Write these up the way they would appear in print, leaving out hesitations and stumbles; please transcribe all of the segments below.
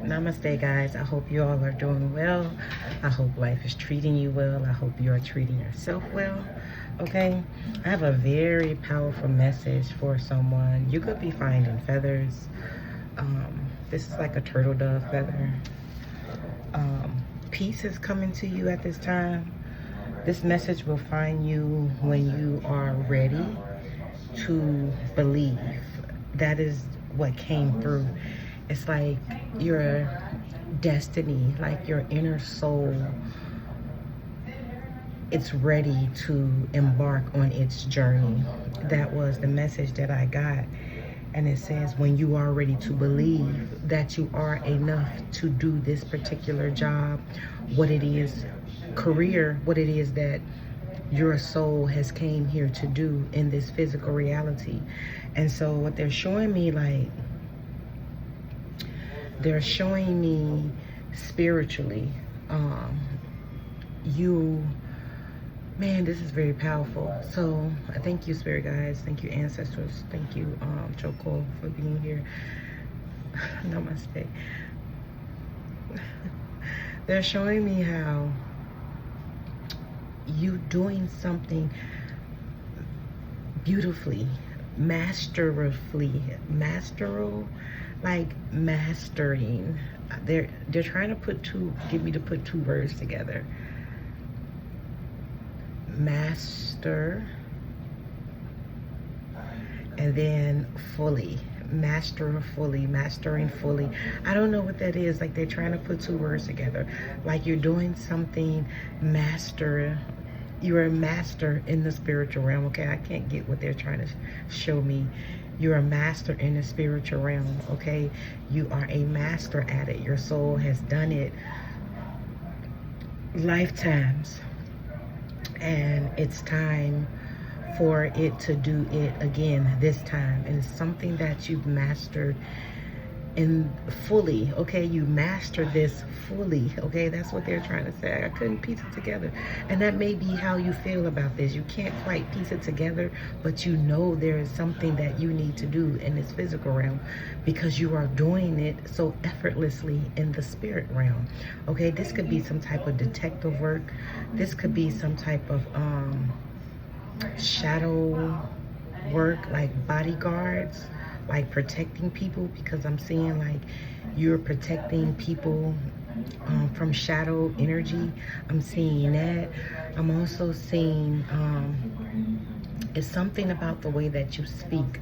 Namaste, guys. I hope you all are doing well. I hope life is treating you well. I hope you are treating yourself well. Okay, I have a very powerful message for someone. You could be finding feathers. This is like a turtle dove feather. Peace is coming to you at this time. This message will find you when you are ready to believe. That is what came through. It's like your destiny, like your inner soul, it's ready to embark on its journey. That was the message that I got. And it says, when you are ready to believe that you are enough to do this particular job, what it is, career, what it is that your soul has came here to do in this physical reality. And so what they're showing me, like, they're showing me spiritually, man, this is very powerful. So I thank you, spirit guides. Thank you, ancestors. Thank you, Choco, for being here. Namaste. They're showing me how you doing something beautifully, masterfully, like mastering. They're trying to get me to put two words together. Master, and then fully. Mastering fully. I don't know what that is. Like, they're trying to put two words together. Like, you're doing something master. You're a master in the spiritual realm. Okay, I can't get what they're trying to show me. You're a master in the spiritual realm. Okay, you are a master at it. Your soul has done it lifetimes, and it's time for it to do it again this time. And it's something that you've mastered in fully. Okay, you mastered this fully. Okay, that's what they're trying to say. I couldn't piece it together. And that may be how you feel about this. You can't quite piece it together, but you know there is something that you need to do in this physical realm, because you are doing it so effortlessly in the spirit realm. Okay, this could be some type of detective work. This could be some type of shadow work, like bodyguards, like protecting people, because I'm seeing like you're protecting people from shadow energy. I'm seeing that. I'm also seeing it's something about the way that you speak,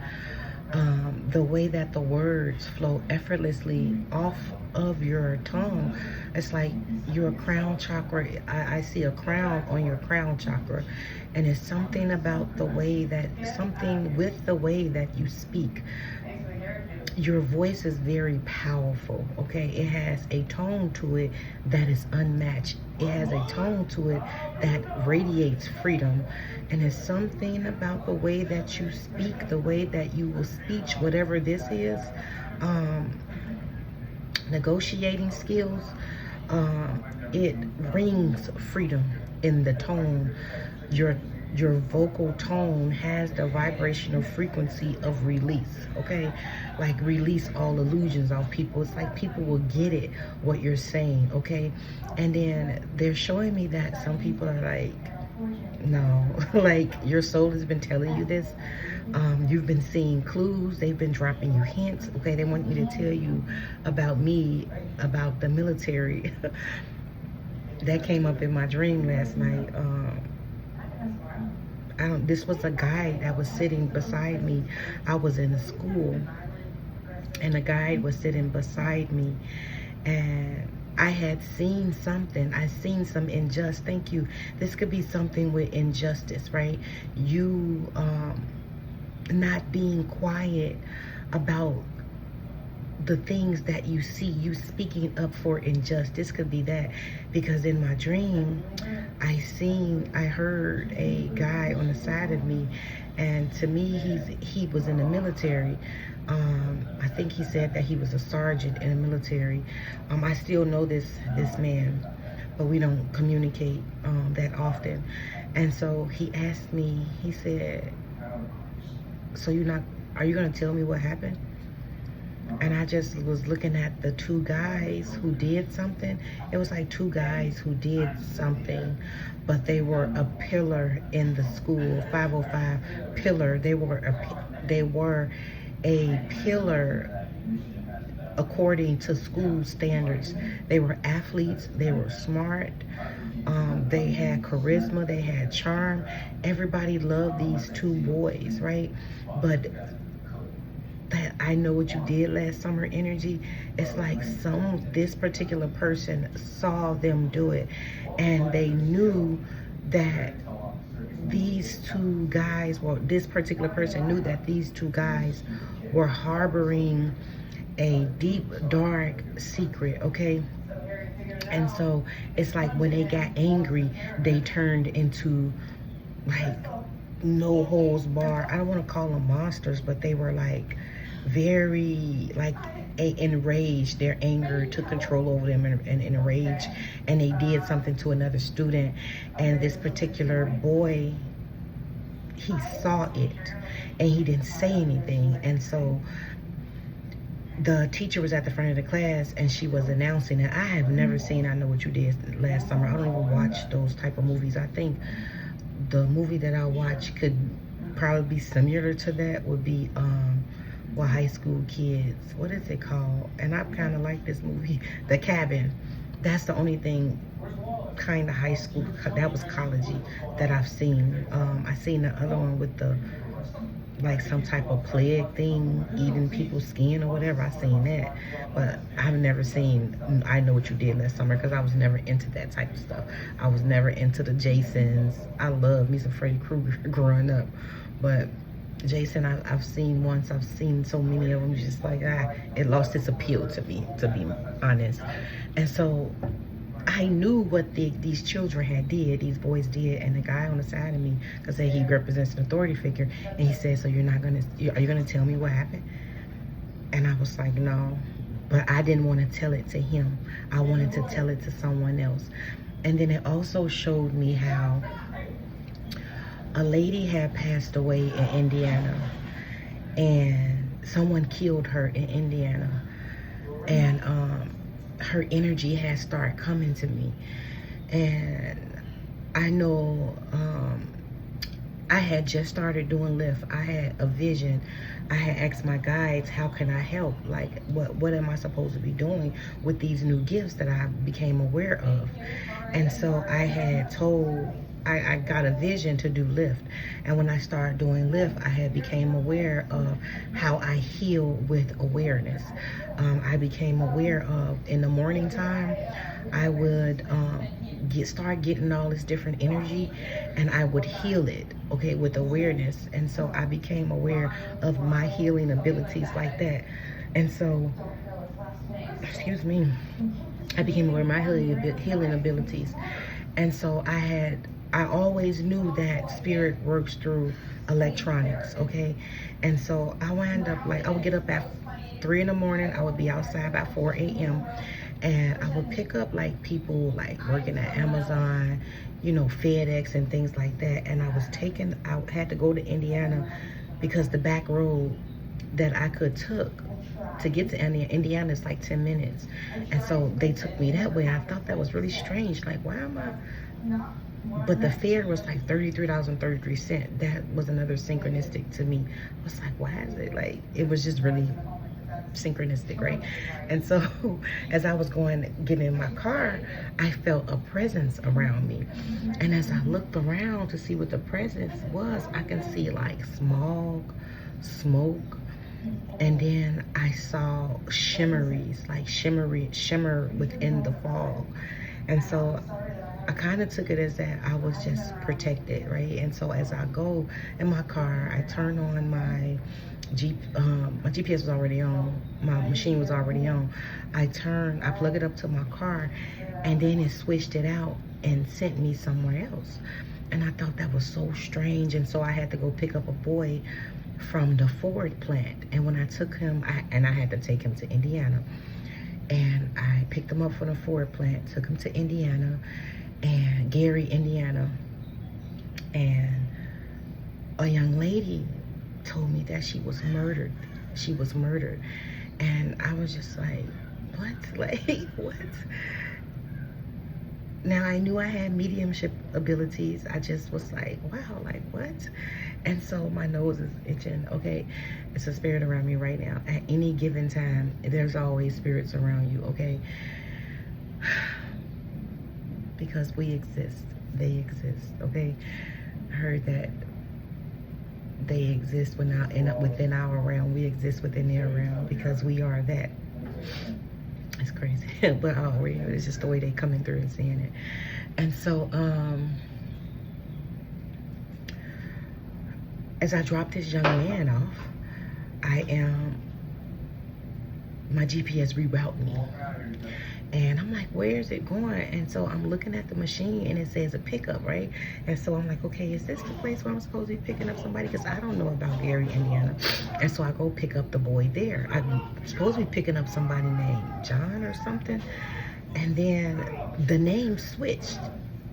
the way that the words flow effortlessly off of your tongue. It's like your crown chakra. I see a crown on your crown chakra, and it's something about the way that, something with the way that you speak. Your voice is very powerful. Okay, it has a tone to it that is unmatched. It has a tone to it that radiates freedom. And it's something about the way that you speak, the way that you will speech, whatever this is, negotiating skills, it rings freedom in the tone. Your vocal tone has the vibrational frequency of release. Okay, like release all illusions on people. It's like people will get it, what you're saying. Okay, and then they're showing me that some people are like, no, like your soul has been telling you this. You've been seeing clues. They've been dropping you hints. Okay, they want me to tell you about me, about the military. That came up in my dream last night. This was a guide that was sitting beside me. I was in a school, and a guide was sitting beside me, and I had seen something. I seen some injustice. Thank you. This could be something with injustice, right? You not being quiet about the things that you see, you speaking up for injustice. Could be that, because in my dream I heard a guy on the side of me, and to me he was in the military. I think he said that he was a sergeant in the military. I still know this man, but we don't communicate that often. And so he asked me, he said, so are you gonna tell me what happened? And I just was looking at the two guys who did something. It was like two guys who did something, but they were a pillar in the school, 505 pillar. They were a pillar according to school standards. They were athletes, they were smart, they had charisma, they had charm. Everybody loved these two boys, right? But that I know what you did last summer energy, it's like this particular person saw them do it, and they knew that these two guys, well, this particular person knew that these two guys were harboring a deep, dark secret, okay? And so it's like when they got angry, they turned into like no holds bar. I don't want to call them monsters, but they were like very like enraged. Their anger took control over them and enraged, and they did something to another student. And this particular boy, he saw it and he didn't say anything. And so the teacher was at the front of the class and she was announcing it. I have never seen I Know What You Did last summer. I don't even watch those type of movies. I think the movie that I watch could probably be similar to that would be well, High School Kids. What is it called? And I kind of like this movie, The Cabin. That's the only thing kind of high school, that was collegey, that I've seen. I seen the other one with the like some type of plague thing, eating people's skin or whatever. I seen that, but I've never seen I Know What You Did Last Summer, because I was never into that type of stuff. I was never into the Jasons. I love me some Freddy Krueger growing up, but Jason, I've seen once. I've seen so many of them, just like it lost its appeal to me, to be honest. And so I knew what these children had did, these boys did, and the guy on the side of me, because he represents an authority figure, and he said, so are you gonna tell me what happened? And I was like, no, but I didn't want to tell it to him. I wanted to tell it to someone else. And then it also showed me how a lady had passed away in Indiana, and someone killed her in Indiana, and her energy had started coming to me. And I know I had just started doing Lyft. I had a vision. I had asked my guides, how can I help? Like, what am I supposed to be doing with these new gifts that I became aware of? And so I got a vision to do Lyft. And when I started doing Lyft, I had became aware of how I heal with awareness. I became aware of, in the morning time, I would start getting all this different energy, and I would heal it, okay, with awareness. And so I became aware of my healing abilities like that. And so, excuse me, I became aware of my healing abilities. And so I always knew that spirit works through electronics, okay? And so I wound up, like, I would get up at 3 in the morning. I would be outside by 4 a.m. And I would pick up, like, people, like, working at Amazon, you know, FedEx and things like that. And I had to go to Indiana, because the back road that I could took to get to Indiana is like 10 minutes. And so they took me that way. I thought that was really strange. Like, why am I... But the fare was like $33.33. That was another synchronistic to me. I was like, why is it like, it was just really synchronistic, right? And so as I was getting in my car, I felt a presence around me. And as I looked around to see what the presence was, I can see like smog, smoke, and then I saw shimmeries, like shimmer within the fog. And so I kind of took it as that I was just protected, right? And so as I go in my car, I turn on my GPS was already on, my machine was already on. I plug it up to my car, and then it switched it out and sent me somewhere else. And I thought that was so strange. And so I had to go pick up a boy from the Ford plant. And when I took him, I had to take him to Indiana. And I picked him up from the Ford plant, took him to Indiana, and Gary, Indiana. And a young lady told me that she was murdered. She was murdered. And I was just like, what? Like, what? Now, I knew I had mediumship abilities. I just was like, wow, like what? And so my nose is itching. Okay, it's a spirit around me right now. At any given time, there's always spirits around you, okay? Because we exist. They exist, okay? I heard that they exist within our realm. We exist within their realm because we are that. It's crazy, but oh, it's just the way they coming through and saying it. And so, as I drop this young man off, my GPS reroute me. And I'm like, where is it going? And so I'm looking at the machine and it says a pickup, right? And so I'm like, okay, is this the place where I'm supposed to be picking up somebody? Because I don't know about Gary, Indiana. And so I go pick up the boy there. I'm supposed to be picking up somebody named John or something. And then the name switched.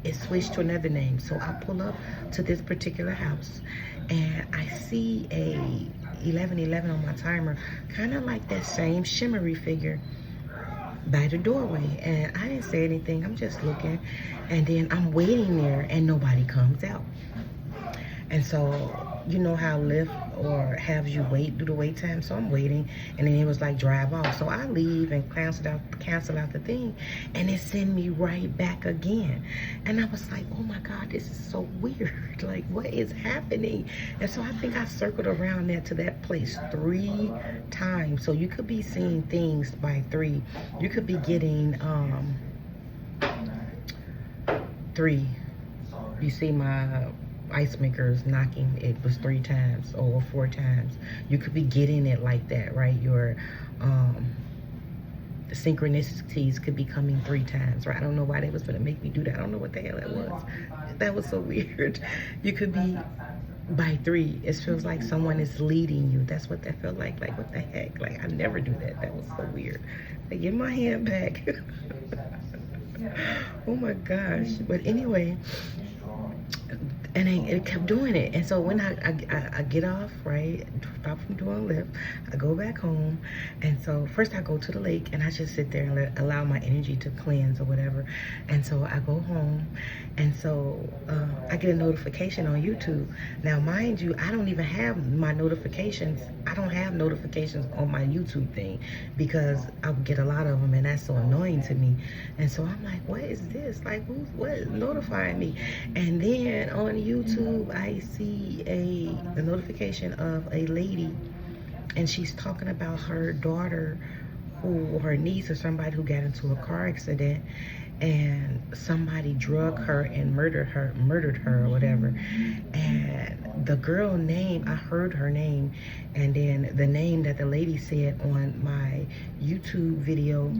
It switched to another name. So I pull up to this particular house and I see a 1111 on my timer, kind of like that same shimmery figure by the doorway. And I didn't say anything. I'm just looking. And then I'm waiting there and nobody comes out. And so, you know how Lyft or have you wait, do the wait time? So I'm waiting, and then it was like drive off. So I leave and cancel out the thing, and it sent me right back again. And I was like, oh my God, this is so weird. Like, what is happening? And so I think I circled around there to that place 3 times. So you could be seeing things by 3. You could be getting 3. You see my ice makers knocking, it was 3 times or 4 times. You could be getting it like that, right? Your synchronicities could be coming 3 times, right? I don't know why they was gonna make me do that. I don't know what the hell that was. That was so weird. You could be by 3. It feels like someone is leading you. That's what that felt like. Like, what the heck? Like, I never do that. That was so weird. Like, give my hand back. Oh my gosh. But anyway, and it kept doing it. And so when I get off, right, stop from doing Lyft, I go back home. And so first I go to the lake and I just sit there and allow my energy to cleanse or whatever. And so I go home, and so I get a notification on YouTube. Now, mind you, I don't even have my notifications. I don't have notifications on my YouTube thing because I get a lot of them, and that's so annoying to me. And so I'm like, what is this? Like, what is notifying me? And then on YouTube, I see the notification of a lady, and she's talking about her daughter, or her niece or somebody who got into a car accident, and somebody drugged her and murdered her or whatever. And the girl name, I heard her name, and then the name that the lady said on my YouTube video,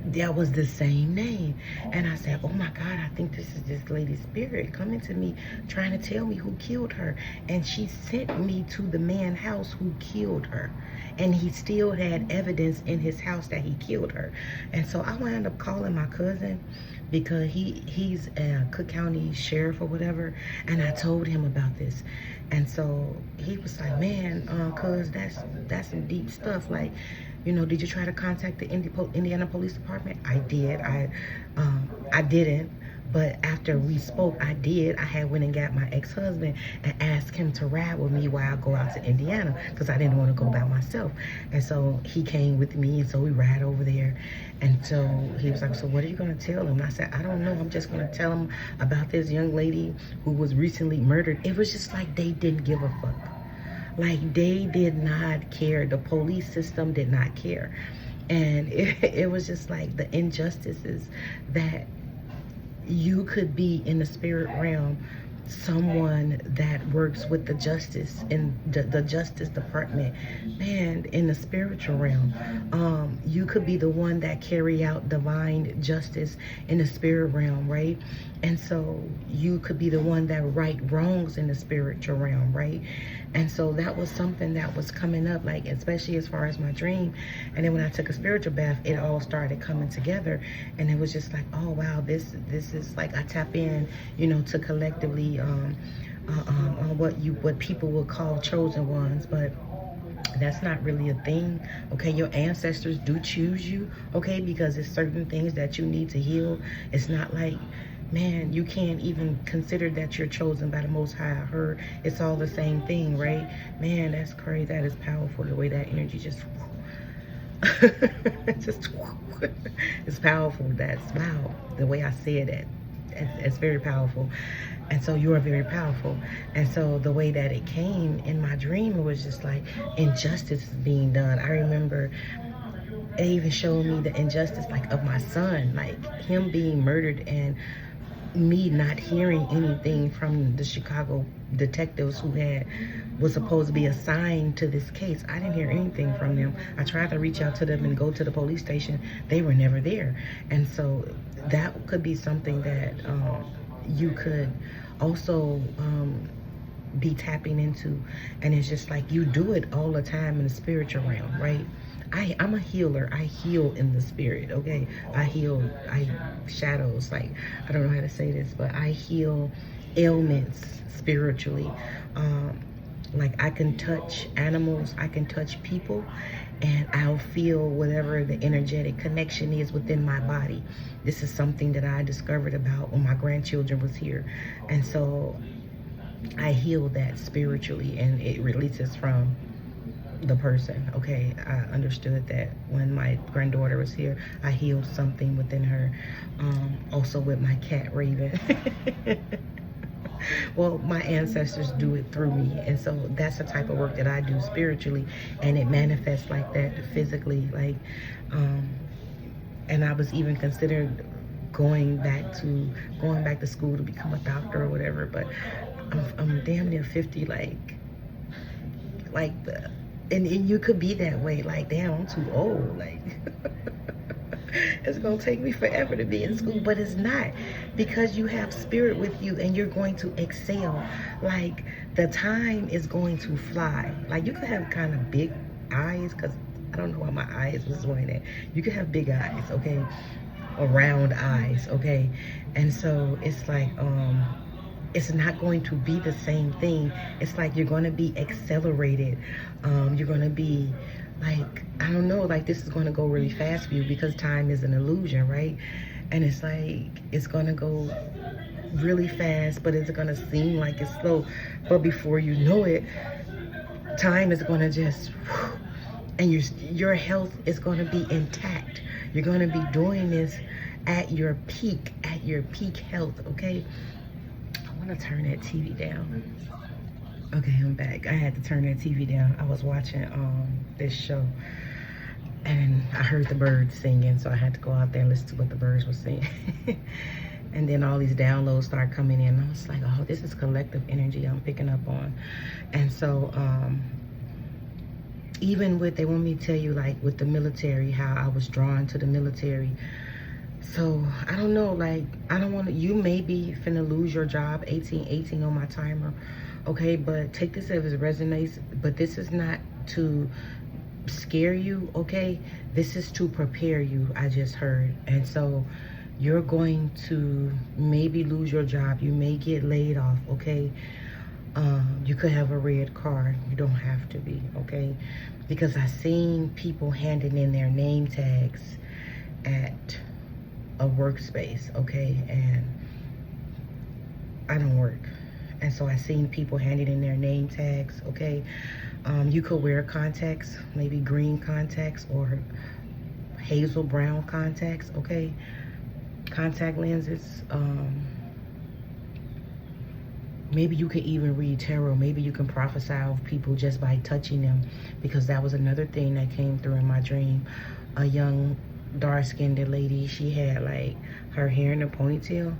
that was the same name. And I said, oh my God, I think this is this lady's spirit coming to me, trying to tell me who killed her. And she sent me to the man's house who killed her. And he still had evidence in his house that he killed her. And so I wound up calling my cousin, because he's a Cook County sheriff or whatever, and I told him about this. And so he was like, man, cuz that's some deep stuff. Like, you know, did you try to contact the Indiana Police Department? I did. I didn't. But after we spoke, I did. I had went and got my ex-husband and asked him to ride with me while I go out to Indiana, because I didn't want to go by myself. And so he came with me, and so we ride over there. And so he was like, so what are you going to tell him? And I said, I don't know. I'm just going to tell him about this young lady who was recently murdered. It was just like they didn't give a fuck. Like, they did not care. The police system did not care. And it was just like the injustices that you could be in the spirit realm, someone that works with the justice in the justice department, man, in the spiritual realm. You could be the one that carry out divine justice in the spirit realm, right? And so you could be the one that right wrongs in the spiritual realm, right? And so that was something that was coming up, like, especially as far as my dream. And then when I took a spiritual bath, it all started coming together. And it was just like, oh wow, this is like, I tap in, you know, to collectively on what people would call chosen ones. But That's not really a thing. Okay, your ancestors do choose you, okay, because it's certain things that you need to heal. It's not like, man, you can't even consider that you're chosen by the Most High. I heard it's all the same thing, right? Man, that's crazy. That is powerful, the way that energy just just it's powerful. That's wow, the way I said it, it's very powerful. And so you are very powerful. And so the way that it came in my dream, it was just like injustice is being done. I remember it even showed me the injustice, like, of my son, like him being murdered, and me not hearing anything from the Chicago detectives who was supposed to be assigned to this case. I didn't hear anything from them. I tried to reach out to them and go to the police station. They were never there. And so that could be something that you could also be tapping into. And it's just like you do it all the time in the spiritual realm, right? I'm a healer. I heal in the spirit, okay? I shadows, like, I don't know how to say this, but I heal ailments spiritually. Like, I can touch animals, I can touch people, and I'll feel whatever the energetic connection is within my body. This is something that I discovered about when my grandchildren was here. And so I heal that spiritually, and it releases from the person. Okay, I understood that when my granddaughter was here, I healed something within her. Also with my cat Raven. Well, my ancestors do it through me, and so that's the type of work that I do spiritually, and it manifests like that physically. Like, and I was even considered going back to school to become a doctor or whatever, but I'm damn near 50, like the. And you could be that way, like, damn, I'm too old, like, it's gonna take me forever to be in school, but it's not, because you have spirit with you and you're going to excel. Like, the time is going to fly. Like, you could have kind of big eyes, because I don't know why my eyes was doing that. You could have big eyes, okay, or round eyes, okay, and so it's like, it's not going to be the same thing. It's like you're going to be accelerated. You're going to be like, I don't know, like this is going to go really fast for you, because time is an illusion, right? And it's like, it's going to go really fast, but it's going to seem like it's slow. But before you know it, time is going to just, and your health is going to be intact. You're going to be doing this at your peak health, okay? I want to turn that TV down. Okay, I'm back. I had to turn that TV down. I was watching this show, and I heard the birds singing, so I had to go out there and listen to what the birds were saying. And then all these downloads start coming in. I was like, oh, this is collective energy I'm picking up on. And so even with, they want me to tell you, like with the military, how I was drawn to the military. So I don't know, like, I don't want to, you may be finna lose your job. 1818 on my timer, okay? But take this as it resonates, but this is not to scare you, okay? This is to prepare you, I just heard. And so you're going to maybe lose your job. You may get laid off, okay? You could have a red card. You don't have to be, okay? Because I seen people handing in their name tags at a workspace, okay? And I don't work. And so I seen people handing in their name tags, okay? You could wear contacts, maybe green contacts or hazel brown contacts, okay? Contact lenses. Maybe you could even read tarot. Maybe you can prophesy of people just by touching them, because that was another thing that came through in my dream. A young dark-skinned lady, she had like her hair in a ponytail,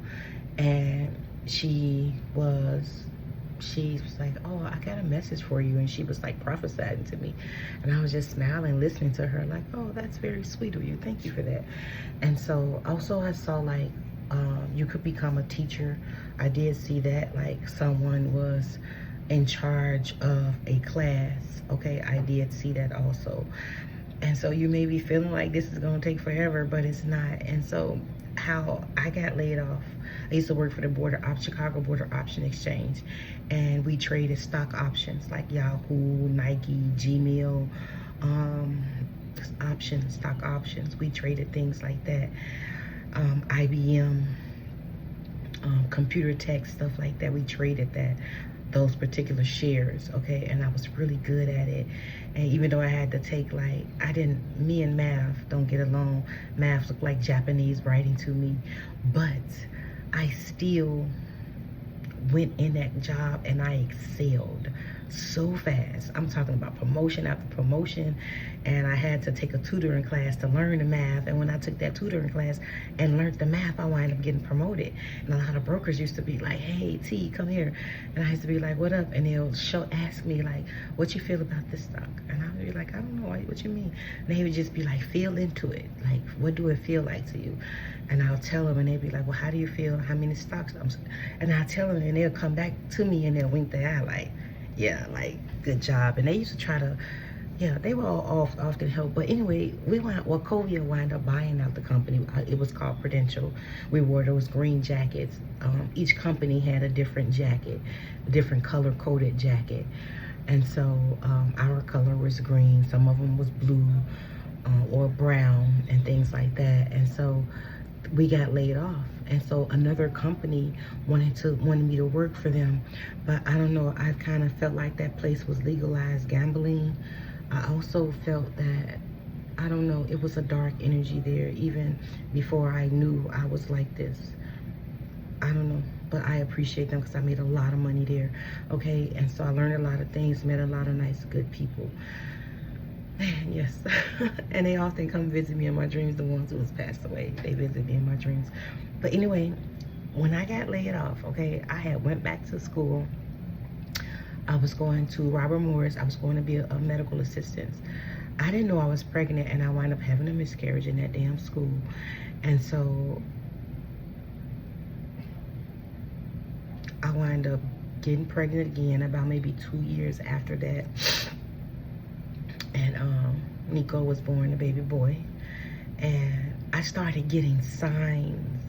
and she was like, oh, I got a message for you, and she was like prophesying to me, and I was just smiling, listening to her, like, oh, that's very sweet of you, thank you for that. And so also I saw like you could become a teacher. I did see that, like someone was in charge of a class, okay? I did see that also. And so you may be feeling like this is gonna take forever, but it's not. And so how I got laid off. I used to work for the Chicago Border Option Exchange, and we traded stock options like Yahoo, Nike, Gmail, stock options. We traded things like that. IBM, computer tech, stuff like that. We traded those particular shares, okay? And I was really good at it. And even though I had to take, like, me and math don't get along. Math looked like Japanese writing to me, but I still went in that job and I excelled so fast. I'm talking about promotion after promotion, and I had to take a tutoring class to learn the math. And when I took that tutoring class and learned the math, I wound up getting promoted. And a lot of brokers used to be like, "Hey T, come here," and I used to be like, "What up?" And they'll ask me like, "What you feel about this stock?" And I'll be like, "I don't know, what you mean?" And they would just be like, "Feel into it, like, what do it feel like to you?" And I'll tell them, and they'd be like, "Well, how do you feel? How many stocks?" And I'll tell them, and they'll come back to me and they'll wink their eye like, "Yeah, like, good job." And they used to try to, yeah, they were all often help. But anyway, Wachovia wound up buying out the company. It was called Prudential. We wore those green jackets. Each company had a different jacket, a different color coded jacket. And so our color was green. Some of them was blue or brown and things like that. And so we got laid off. And so another company wanted me to work for them. But I don't know, I kind of felt like that place was legalized gambling. I also felt that, I don't know, it was a dark energy there even before I knew I was like this. I don't know, but I appreciate them because I made a lot of money there, okay? And so I learned a lot of things, met a lot of nice, good people. Man, yes. And they often come visit me in my dreams, the ones who has passed away. They visit me in my dreams. But anyway, when I got laid off, okay, I had went back to school. I was going to Robert Morris. I was going to be a medical assistant. I didn't know I was pregnant, and I wound up having a miscarriage in that damn school. And so I wound up getting pregnant again about maybe 2 years after that. And Nico was born, a baby boy. And I started getting signs,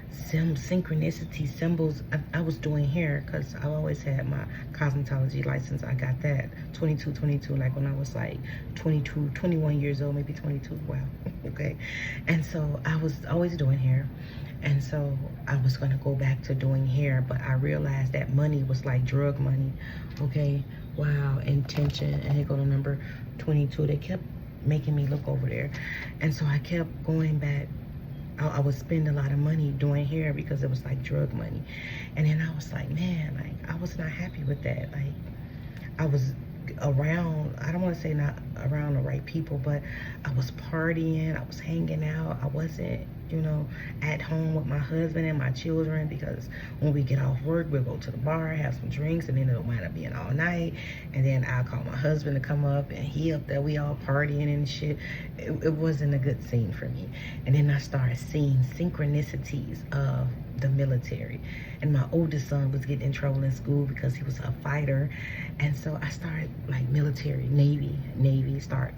synchronicity, symbols. I was doing hair because I always had my cosmetology license. I got that 22, like when I was like 22, 21 years old, maybe 22. Wow. Okay. And so I was always doing hair. And so I was going to go back to doing hair, but I realized that money was like drug money. Okay. Wow. Intention. And here go to number 22. They kept making me look over there. And so I kept going back. I would spend a lot of money doing hair because it was like drug money. And then I was like, man, like, I was not happy with that. Like, I was around, I don't want to say not around the right people, but I was partying, I was hanging out. I wasn't, you know, at home with my husband and my children, because when we get off work, we'll go to the bar, have some drinks, and then it'll wind up being all night. And then I'll call my husband to come up, and he up there, we all partying and shit. It wasn't a good scene for me. And then I started seeing synchronicities of the military. And my oldest son was getting in trouble in school because he was a fighter. And so I started like military, Navy, start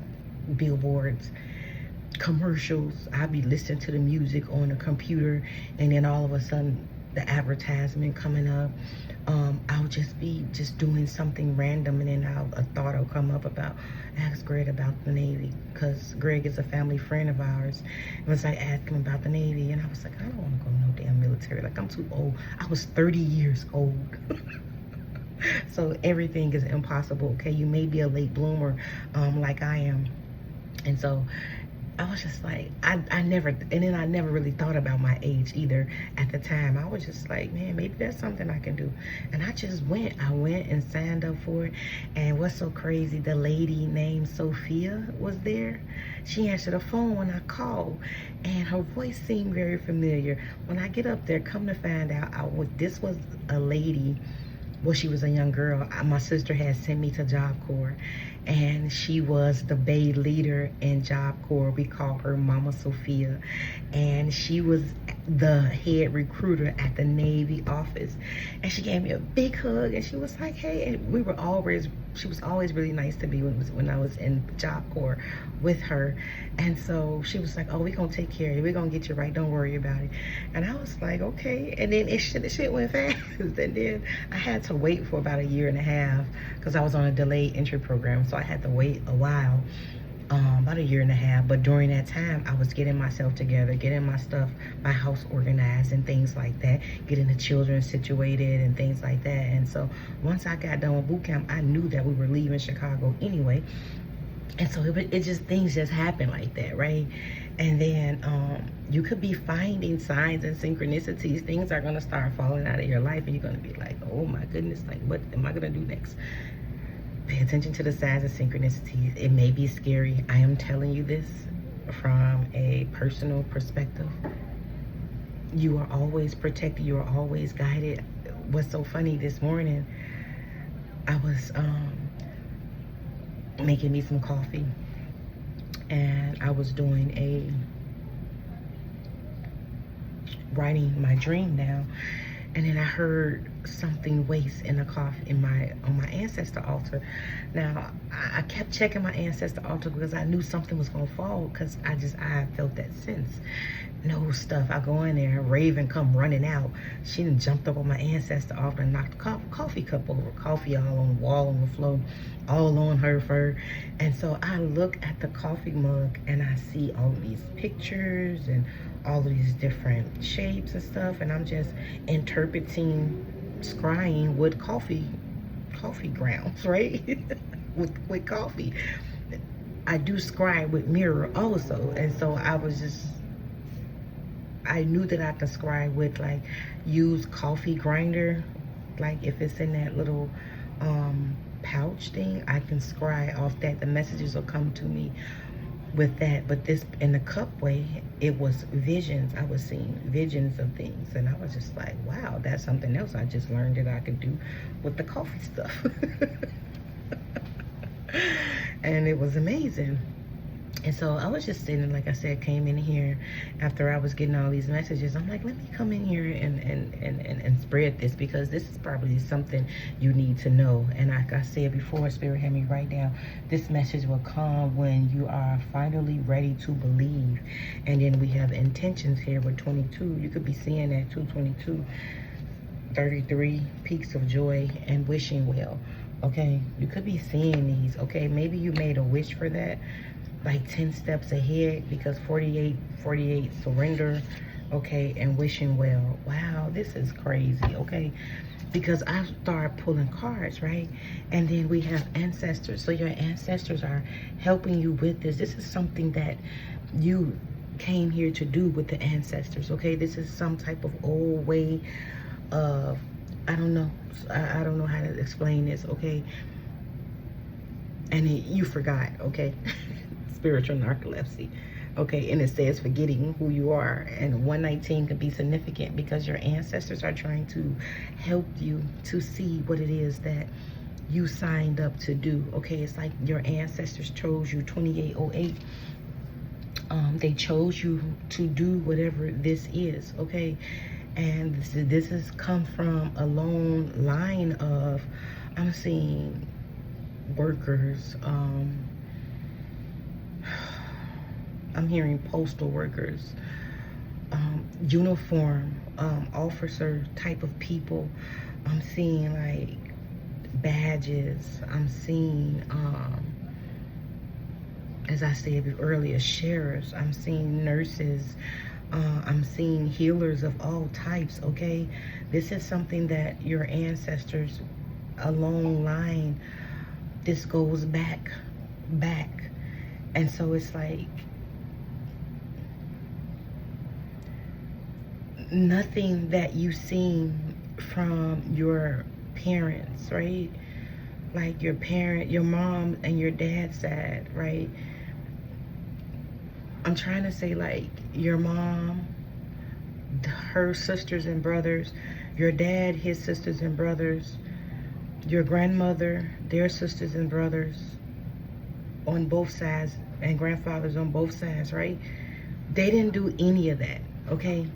billboards, commercials. I'd be listening to the music on the computer, and then all of a sudden the advertisement coming up. I'll just be doing something random, and then a thought will come up about, ask Greg about the Navy, because Greg is a family friend of ours. And it's like, ask him about the Navy, and I was like, I don't want to go no damn military. Like, I'm too old. I was 30 years old. So everything is impossible, okay? You may be a late bloomer, like I am. And so I was just like, I never really thought about my age either at the time. I was just like, man, maybe that's something I can do. And I just went. I went and signed up for it. And what's so crazy, the lady named Sophia was there. She answered the phone when I called, and her voice seemed very familiar. When I get up there, come to find out, this was a lady. Well, she was a young girl. My sister had sent me to Job Corps, and she was the Bay leader in Job Corps. We call her Mama Sophia, and she was the head recruiter at the Navy office, and she gave me a big hug, and she was like, hey, and she was always really nice to me when I was in Job Corps with her. And so she was like, oh, we're gonna take care of you, we're gonna get you right, don't worry about it. And I was like, okay. And then the shit went fast. And then I had to wait for about 1.5 years because I was on a delayed entry program, so I had to wait a while, about 1.5 years. But during that time, I was getting myself together, getting my stuff, my house organized and things like that, getting the children situated and things like that. And so once I got done with boot camp, I knew that we were leaving Chicago anyway. And so things just happen like that, right? And then you could be finding signs and synchronicities. Things are gonna start falling out of your life, and you're gonna be like, oh my goodness, like what am I gonna do next? Pay attention to the signs and synchronicities. It may be scary. I am telling you this from a personal perspective. You are always protected. You are always guided. What's so funny, this morning, I was making me some coffee, and I was writing my dream down, and then I heard something waste in the coffee on my ancestor altar. Now I kept checking my ancestor altar because I knew something was gonna fall, because I felt that sense. No stuff. I go in there, Raven come running out. She done jumped up on my ancestor altar and knocked the coffee cup over. Coffee all on the wall, on the floor, all on her fur. And so I look at the coffee mug and I see all of these pictures and all of these different shapes and stuff, and I'm just interpreting, scrying with coffee grounds, right? with coffee. I do scry with mirror also, and so I knew that I could scry with, like, use coffee grinder, like if it's in that little pouch thing, I can scry off that. The messages will come to me with that. But this, in the cup way, it was visions. I was seeing visions of things, and I was just like, wow, that's something else I just learned that I could do with the coffee stuff. And it was amazing. And so I was just sitting, like I said, came in here after I was getting all these messages. I'm like, let me come in here and spread this, because this is probably something you need to know. And like I said before, Spirit had me write down, this message will come when you are finally ready to believe. And then we have intentions here with 22. You could be seeing that 222, 33, peaks of joy and wishing well. Okay, you could be seeing these. Okay, maybe you made a wish for that, like 10 steps ahead, because 48 surrender, okay, and wishing well. Wow, this is crazy, okay? Because I started pulling cards, right? And then we have ancestors. So your ancestors are helping you with this. This is something that you came here to do with the ancestors, okay? This is some type of old way of, I don't know. I don't know how to explain this, okay? And you forgot, okay? Spiritual narcolepsy, okay? And it says forgetting who you are. And 119 could be significant because your ancestors are trying to help you to see what it is that you signed up to do, okay? It's like your ancestors chose you, 2808. They chose you to do whatever this is, okay? And this has come from a long line of, I'm seeing workers, I'm hearing postal workers, uniform officer type of people. I'm seeing like badges. I'm seeing, as I said earlier, sheriffs. I'm seeing nurses. I'm seeing healers of all types, okay? This is something that your ancestors, a long line, this goes back. And so it's like, nothing that you've seen from your parents, right? Like your mom and your dad's side, right? I'm trying to say, like, your mom, her sisters and brothers, your dad, his sisters and brothers, your grandmother, their sisters and brothers on both sides, and grandfathers on both sides, right? They didn't do any of that, okay?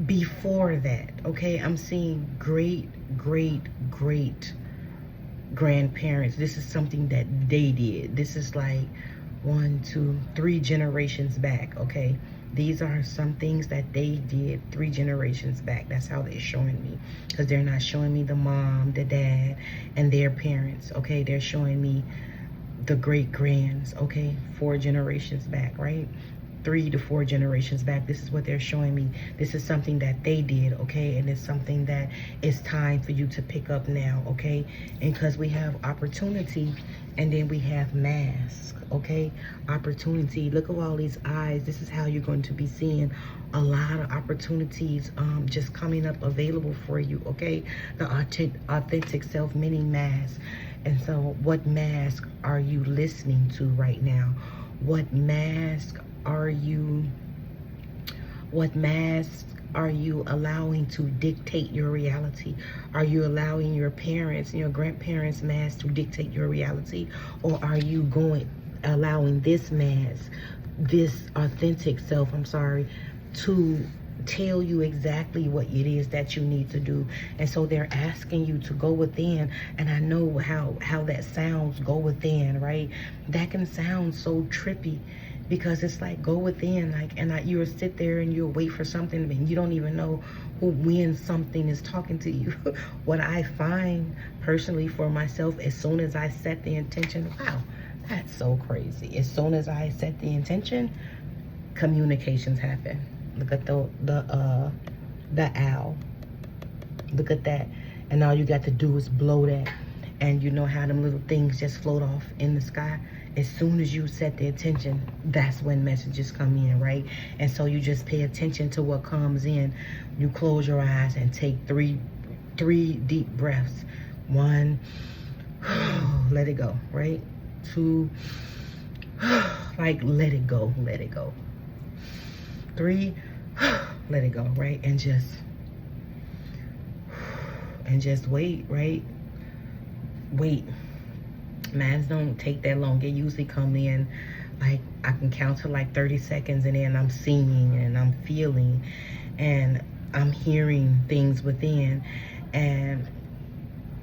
before that, okay? I'm seeing great grandparents. This is something that they did. This is like 1, 2, 3 generations back, okay? These are some things that they did 3 generations back. That's how they're showing me, because they're not showing me the mom, the dad, and their parents, okay? They're showing me the great grands, okay? 4 generations back, right? 3 to 4 generations back. This is what they're showing me. This is something that they did, okay? And it's something that it's time for you to pick up now, okay? And because we have opportunity, and then we have mask, okay? Opportunity. Look at all these eyes. This is how you're going to be seeing a lot of opportunities just coming up available for you, okay? The authentic self, mini mask. And so what mask are you listening to right now? What mask are you allowing to dictate your reality? Are you allowing your parents and your grandparents' mask to dictate your reality? Or are you allowing this mask, this authentic self, to tell you exactly what it is that you need to do? And so they're asking you to go within. And I know how that sounds, go within, right? That can sound so trippy, because it's like, go within, like, and you'll sit there and you'll wait for something, and you don't even know when something is talking to you. What I find personally for myself, as soon as I set the intention, wow, that's so crazy. As soon as I set the intention, communications happen. Look at the owl. Look at that. And all you got to do is blow that. And you know how them little things just float off in the sky? As soon as you set the intention, that's when messages come in, right? And so you just pay attention to what comes in. You close your eyes and take three deep breaths. 1, let it go, right? 2, like, let it go. 3, let it go, right? And just wait, right? Wait. Mans don't take that long. It usually come in, like, I can count to like 30 seconds, and then I'm seeing and I'm feeling and I'm hearing things within. And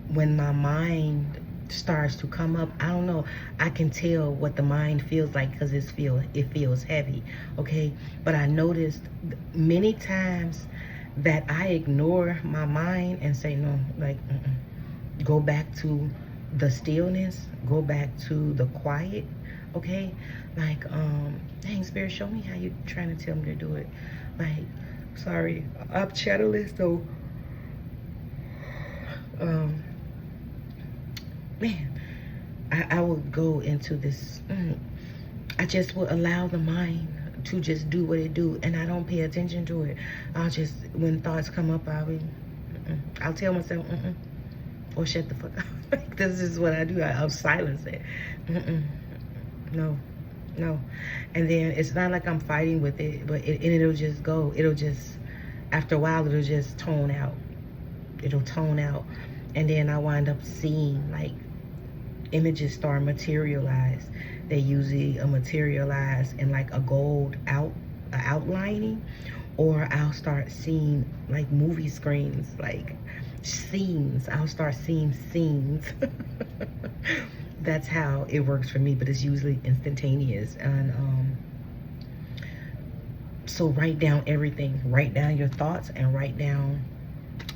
when my mind starts to come up, I don't know, I can tell what the mind feels like, because it feels heavy, okay? But I noticed many times that I ignore my mind and say, no, like, go back to the stillness, go back to the quiet, okay? Like, dang, Spirit, show me how you trying to tell me to do it. Like, sorry, I'm chatterless, so man, I would go into this, I just would allow the mind to just do what it do, and I don't pay attention to it. I'll just, when thoughts come up, I'll tell myself, or shut the fuck up. Like, this is what I do. I'll silence it. No. And then it's not like I'm fighting with it, but it'll just go. It'll just, after a while, it'll just tone out. It'll tone out. And then I wind up seeing, like, images start materialize. They usually materialize in like a gold outlining, or I'll start seeing like movie screens, like scenes. I'll start seeing scenes. That's how it works for me, but it's usually instantaneous. And so write down everything. Write down your thoughts and write down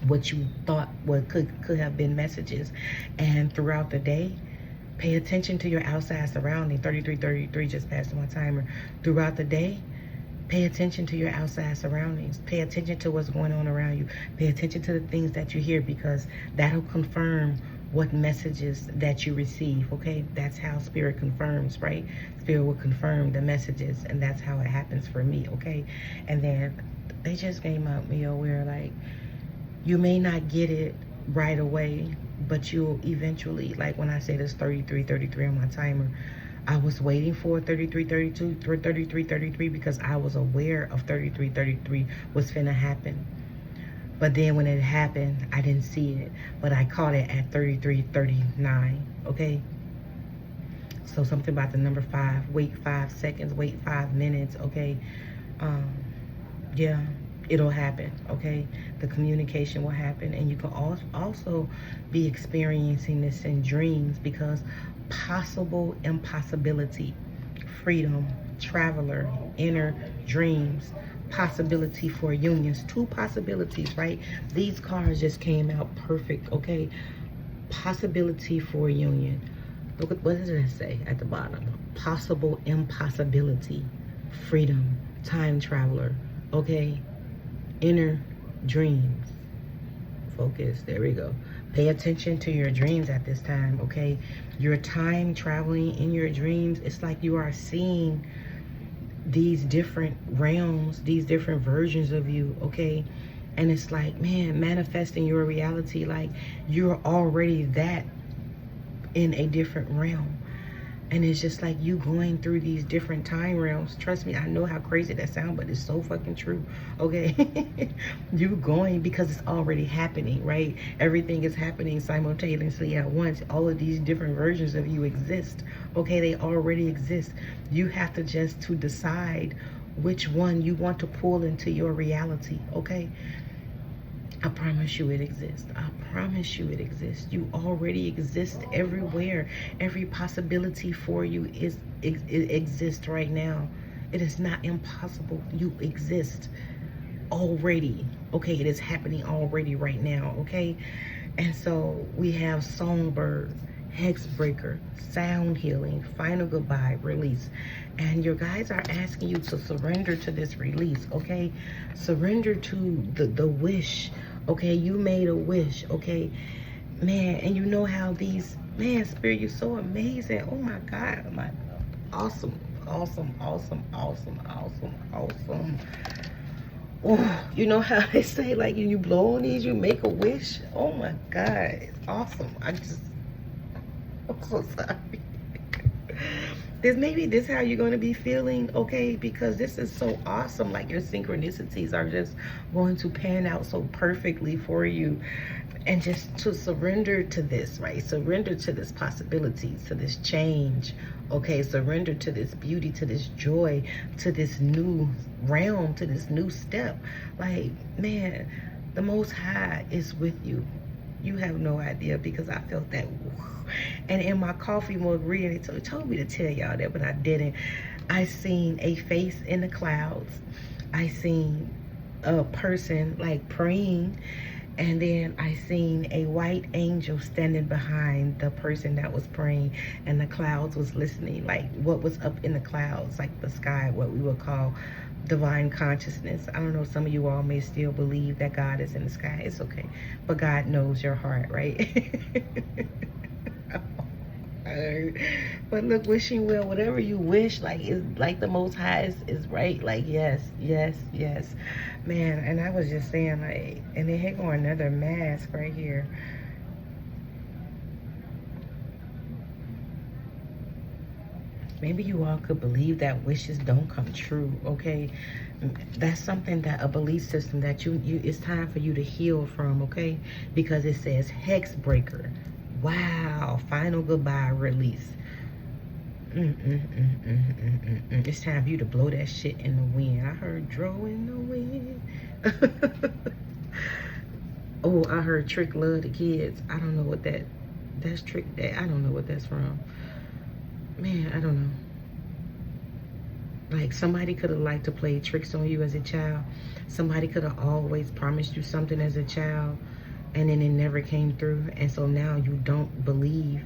what you thought could have been messages. And throughout the day, pay attention to your outside surrounding. 33 just passed my timer. Throughout the day, pay attention to your outside surroundings. Pay attention to what's going on around you. Pay attention to the things that you hear, because that'll confirm what messages that you receive, okay? That's how Spirit confirms, right? Spirit will confirm the messages, and that's how it happens for me, okay? And then they just came out me where, like, you may not get it right away, but you'll eventually, like when I say this 33 on my timer, I was waiting for 33 because I was aware of 33 was finna happen. But then when it happened, I didn't see it, but I caught it at 33:39, okay? So something about the number 5, wait 5 seconds, wait 5 minutes, okay? Yeah, it'll happen, okay? The communication will happen, and you can also be experiencing this in dreams, because possible impossibility, freedom, traveler, inner dreams, possibility for unions, two possibilities, right? These cards just came out perfect, okay? Possibility for union. Look at, what does it say at the bottom? Possible impossibility, freedom, time traveler, okay? Inner dreams. Focus, there we go. Pay attention to your dreams at this time, okay? Your time traveling in your dreams, it's like you are seeing these different realms, these different versions of you, okay? And it's like, man, manifesting your reality, like you're already that in a different realm. And it's just like you going through these different time realms. Trust me, I know how crazy that sounds, but it's so fucking true, okay? You going because it's already happening, right? Everything is happening simultaneously at once. All of these different versions of you exist, okay? They already exist. You have to just to decide which one you want to pull into your reality, okay? I promise you it exists. I promise you it exists. You already exist everywhere. Every possibility for you it exists right now. It is not impossible. You exist already. Okay, it is happening already right now, okay? And so we have Songbird, Hexbreaker, Sound Healing, Final Goodbye, Release. And your guys are asking you to surrender to this release, okay? Surrender to the wish, okay? You made a wish, okay? Man, and you know how these, man, Spirit, you're so amazing. Oh my God, my awesome, awesome, awesome, awesome, awesome, awesome. Oh, you know how they say, like, you blow on these, you make a wish? Oh my God, it's awesome. I'm so sorry. Maybe this how you're going to be feeling, okay? Because this is so awesome. Like, your synchronicities are just going to pan out so perfectly for you. And just to surrender to this, right? Surrender to this possibility, to this change, okay? Surrender to this beauty, to this joy, to this new realm, to this new step. Like, man, the Most High is with you. You have no idea, because I felt that. And in my coffee mug reading, it told me to tell y'all that, but I didn't. I seen a face in the clouds. I seen a person like praying, and then I seen a white angel standing behind the person that was praying, and the clouds was listening, like what was up in the clouds, like the sky, what we would call divine consciousness. I don't know, some of you all may still believe that God is in the sky. It's okay, but God knows your heart, right? But look, wishing well, whatever you wish, like, is like the Most High is right. Like, yes, yes, yes, man. And I was just saying, like, and then here go another mask right here. Maybe you all could believe that wishes don't come true, okay? That's something, that a belief system that you it's time for you to heal from, okay? Because it says Hexbreaker. Wow, Final Goodbye, Release. It's time for you to blow that shit in the wind. I heard Dro in the wind. Oh, I heard Trick Love the Kids. I don't know what that's Trick. I don't know what that's from. Man, I don't know. Like, somebody could have liked to play tricks on you as a child. Somebody could have always promised you something as a child, and then it never came through. And so now you don't believe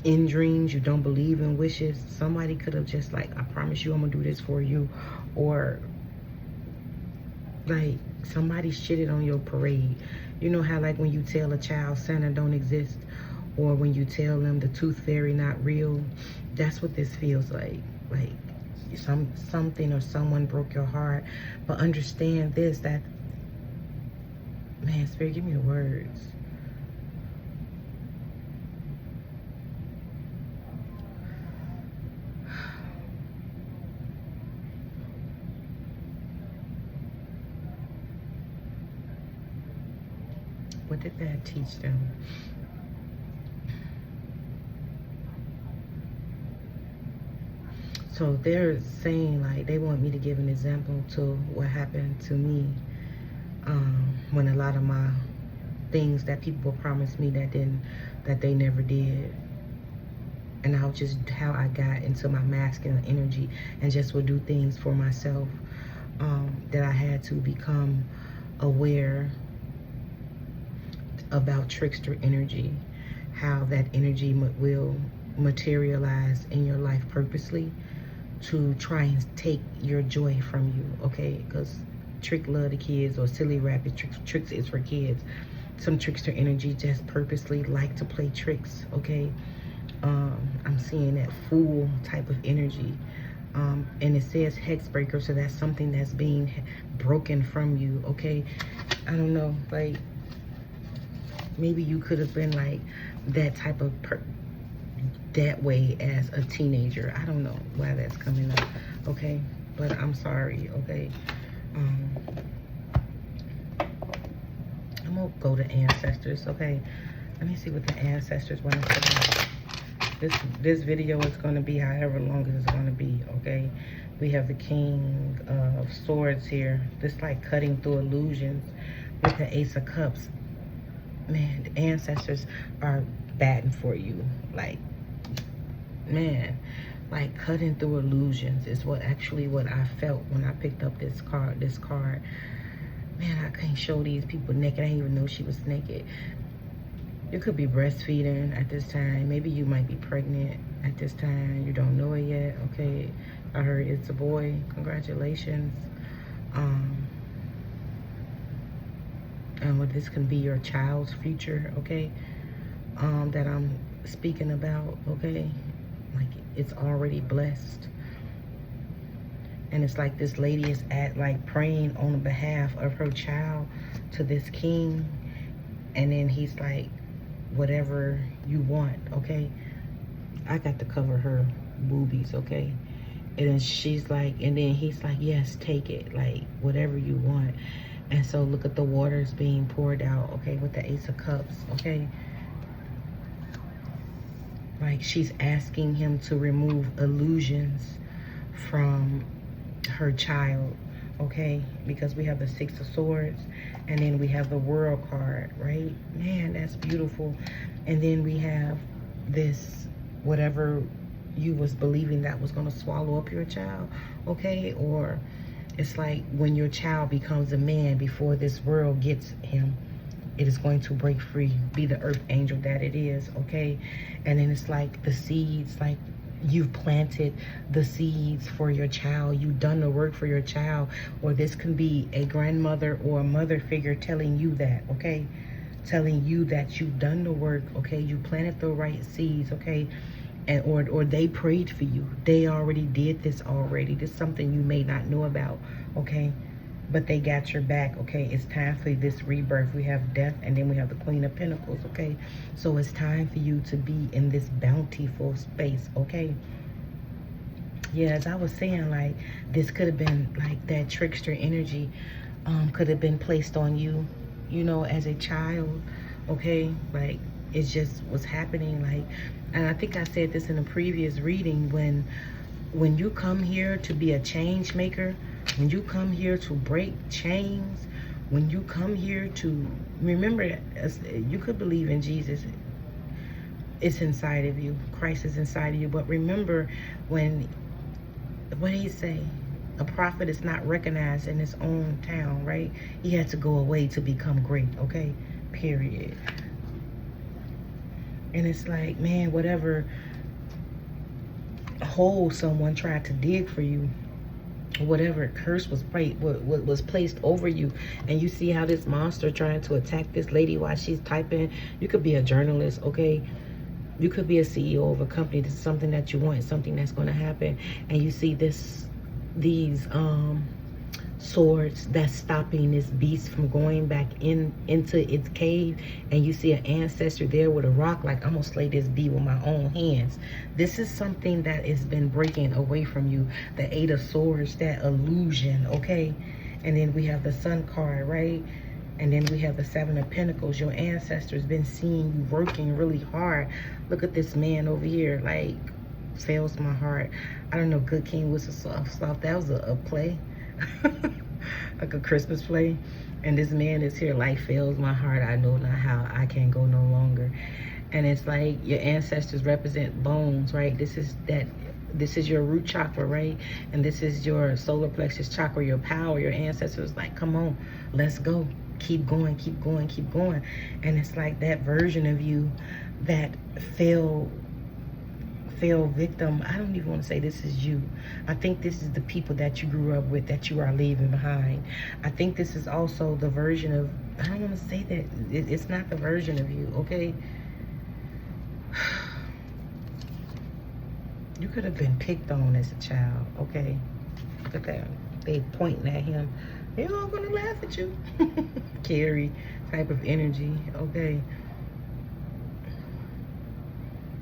in dreams. You don't believe in wishes. Somebody could have just like, I promise you I'm gonna do this for you. Or like, somebody shitted on your parade. You know how, like, when you tell a child Santa don't exist, or when you tell them the tooth fairy not real, that's what this feels like. Like, something or someone broke your heart. But understand this, that, man, Spirit, give me the words. What did that teach them? So they're saying like they want me to give an example to what happened to me when a lot of my things that people promised me that they never did. And how just how I got into my masculine energy and just would do things for myself, that I had to become aware about trickster energy, how that energy will materialize in your life purposely to try and take your joy from you, okay? Because trick love the kids, or silly rabbit tricks is for kids. Some trickster energy just purposely like to play tricks, okay? I'm seeing that fool type of energy. And it says hex breaker, so that's something that's being broken from you, okay? I don't know, like, maybe you could have been like that type of that way as a teenager. I don't know why that's coming up, okay? But I'm sorry, okay? I'm gonna go to ancestors, okay? Let me see what the ancestors want to say. This video is going to be however long it's going to be, okay? We have the King of Swords here. This like cutting through illusions with the Ace of Cups. Man, the ancestors are batting for you. Like, man, like cutting through illusions is what I felt when I picked up this card. Man, I can't show these people naked. I didn't even know she was naked. You could be breastfeeding at this time. Maybe you might be pregnant at this time. You don't know it yet, okay? I heard it's a boy. Congratulations. And what this can be your child's future, okay? That I'm speaking about, okay? Like, it's already blessed. And it's like this lady is praying on behalf of her child to this king. And then he's like, whatever you want, okay? I got to cover her boobies, okay? And then she's like, and then he's like, yes, take it, like whatever you want. And so look at the waters being poured out, okay, with the Ace of Cups, okay? Like, she's asking him to remove illusions from her child, okay? Because we have the Six of Swords, and then we have the World card, right? Man, that's beautiful. And then we have this, whatever you was believing that was going to swallow up your child, okay? Or it's like when your child becomes a man before this world gets him, it is going to break free, be the earth angel that it is, okay? And then it's like the seeds, like, you've planted the seeds for your child. You've done the work for your child. Or this can be a grandmother or a mother figure telling you that, okay? Telling you that you've done the work, okay? You planted the right seeds, okay? And or they prayed for you. They already did this already. This is something you may not know about, okay? But they got your back, okay? It's time for this rebirth. We have death, and then we have the Queen of Pentacles, okay? So it's time for you to be in this bountiful space, okay? Yeah, as I was saying, like, this could have been, like, that trickster energy could have been placed on you, you know, as a child, okay? Like, it just was happening, like, and I think I said this in a previous reading, when you come here to be a change maker, when you come here to break chains, when you come here to, remember, you could believe in Jesus. It's inside of you. Christ is inside of you. But remember, what did he say? A prophet is not recognized in his own town, right? He had to go away to become great, okay? Period. And it's like, man, whatever hole someone tried to dig for you, whatever curse was placed over you, and you see how this monster trying to attack this lady while she's typing. You could be a journalist, okay? You could be a CEO of a company. This is something that you want, something that's going to happen, and you see these swords that's stopping this beast from going back into its cave, and you see an ancestor there with a rock, like, I'm gonna slay this bee with my own hands. This is something that has been breaking away from you. The Eight of Swords, that illusion, okay? And then we have the Sun card, right? And then we have the Seven of Pentacles. Your ancestors been seeing you working really hard. Look at this man over here, like, fails my heart. I don't know, Good King Whistle Soft. That was a play, like a Christmas play. And this man is here, life fails my heart. I know not how, I can go no longer. And it's like your ancestors represent bones, right? This is your root chakra, right? And this is your solar plexus chakra, your power. Your ancestors like, come on, let's go. Keep going, keep going, keep going. And it's like that version of you that fell victim. I don't even want to say this is you. I think this is the people that you grew up with that you are leaving behind. I think this is also the version of, I don't want to say that, it's not the version of you, okay? You could have been picked on as a child, okay? Look at that. They pointing at him. They're all gonna laugh at you. Carry type of energy, okay?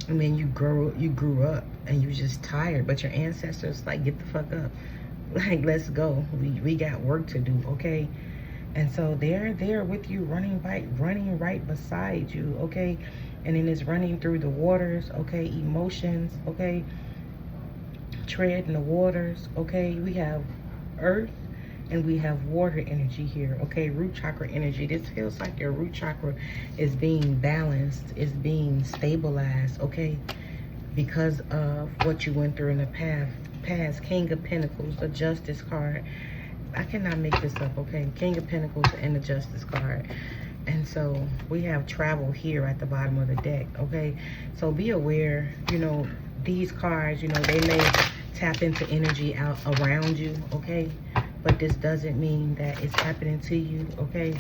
I mean, you grew up and you just tired, but your ancestors like, get the fuck up. Like, let's go. We got work to do, okay? And so they're there with you, running right beside you, okay? And then it's running through the waters, okay? Emotions, okay? Tread in the waters, okay? We have earth and we have water energy here, okay? Root chakra energy. This feels like your root chakra is being balanced, is being stabilized, okay? Because of what you went through in the past. King of Pentacles, the Justice card. I cannot make this up, okay? King of Pentacles and the Justice card. And so we have travel here at the bottom of the deck, okay? So be aware, you know, these cards, you know, they may tap into energy out around you, okay? But this doesn't mean that it's happening to you, okay?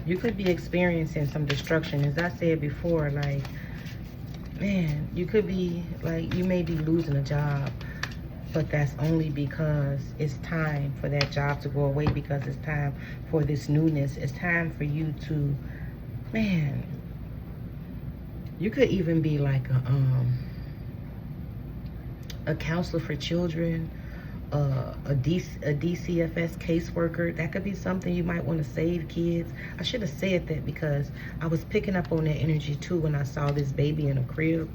You could be experiencing some destruction. As I said before, like, man, you could be, like, you may be losing a job, but that's only because it's time for that job to go away, because it's time for this newness. It's time for you to, man, you could even be like a counselor for children, a DCFS caseworker. That could be something you might want to save kids. I should have said that because I was picking up on that energy too when I saw this baby in a crib.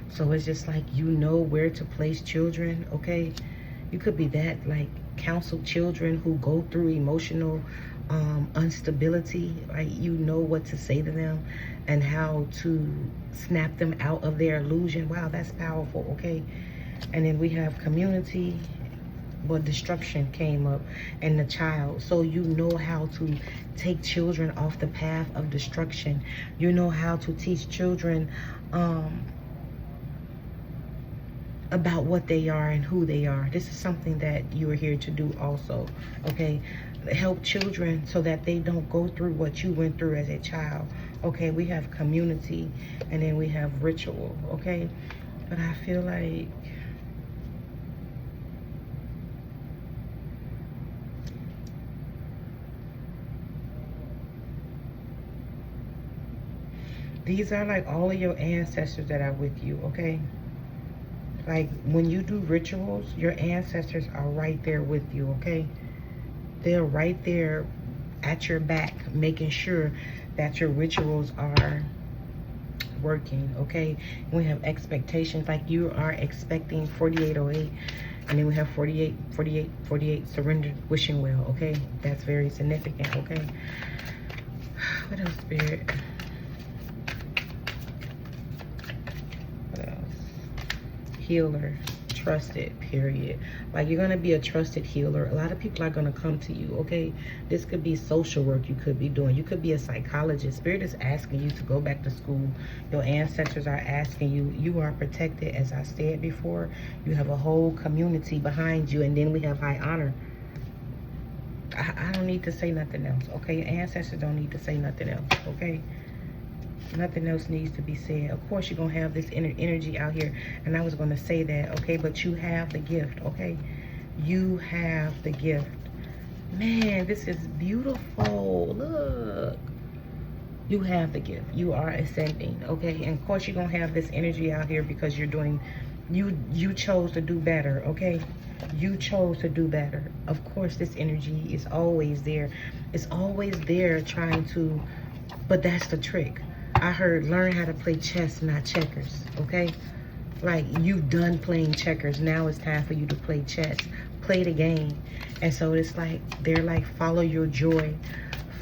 So it's just like, you know where to place children, okay? You could be that, like, counsel children who go through emotional instability, right? You know what to say to them and how to snap them out of their illusion. Wow, that's powerful, okay? And then we have community. Well, destruction came up, and the child. So you know how to take children off the path of destruction. You know how to teach children about what they are and who they are. This is something that you are here to do also, okay? Help children so that they don't go through what you went through as a child, okay? We have community, and then we have ritual, okay? But I feel like these are like all of your ancestors that are with you, okay? Like, when you do rituals, your ancestors are right there with you, okay? They're right there at your back, making sure that your rituals are working, okay? We have expectations, like you are expecting 4808, and then we have 48, surrendered, wishing well, okay? That's very significant, okay? What else, Spirit? Healer, trusted, period. Like, you're gonna be a trusted healer. A lot of people are gonna come to you, okay? This could be social work you could be doing. You could be a psychologist. Spirit is asking you to go back to school. Your ancestors are asking you. You are protected, as I said before. You have a whole community behind you, and then we have high honor. I don't need to say nothing else, okay? Your ancestors don't need to say nothing else, okay? Nothing else needs to be said. Of course, you're going to have this energy out here. And I was going to say that, okay? But you have the gift, okay? You have the gift. Man, this is beautiful. Look. You have the gift. You are ascending, okay? And, of course, you're going to have this energy out here because you're doing... You chose to do better, okay? You chose to do better. Of course, this energy is always there. It's always there trying to... But that's the trick. I heard learn how to play chess, not checkers, okay? Like, you've done playing checkers. Now it's time for you to play chess. Play the game. And so it's like, they're like, follow your joy.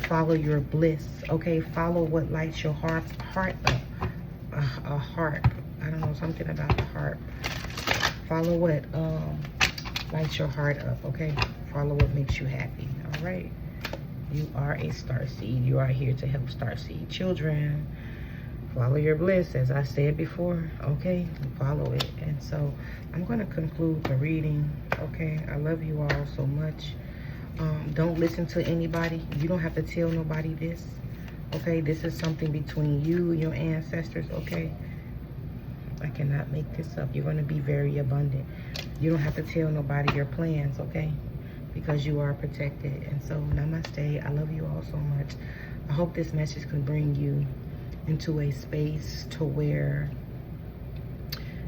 Follow your bliss. Okay? Follow what lights your heart up. A harp. I don't know, something about the harp. Follow what lights your heart up. Okay? Follow what makes you happy. All right? You are a starseed. You are here to help starseed children. Follow your bliss, as I said before. Okay, follow it. And so I'm going to conclude the reading. Okay, I love you all so much. Don't listen to anybody. You don't have to tell nobody this. Okay, this is something between you and your ancestors. Okay, I cannot make this up. You're going to be very abundant. You don't have to tell nobody your plans. Okay, because you are protected. And so namaste. I love you all so much. I hope this message can bring you into a space to where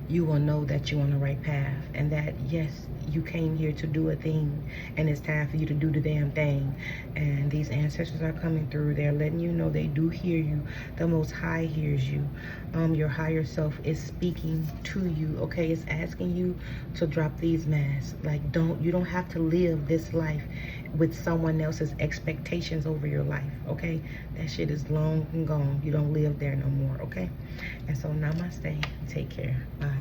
you will know that you're on the right path, and that yes, you came here to do a thing, and it's time for you to do the damn thing. And these ancestors are coming through. They're letting you know they do hear you. The Most High hears you. Your higher self is speaking to you. Okay, it's asking you to drop these masks. Like, you don't have to live this life with someone else's expectations over your life. Okay, that shit is long and gone. You don't live there no more. Okay, and so namaste. Take care. Bye.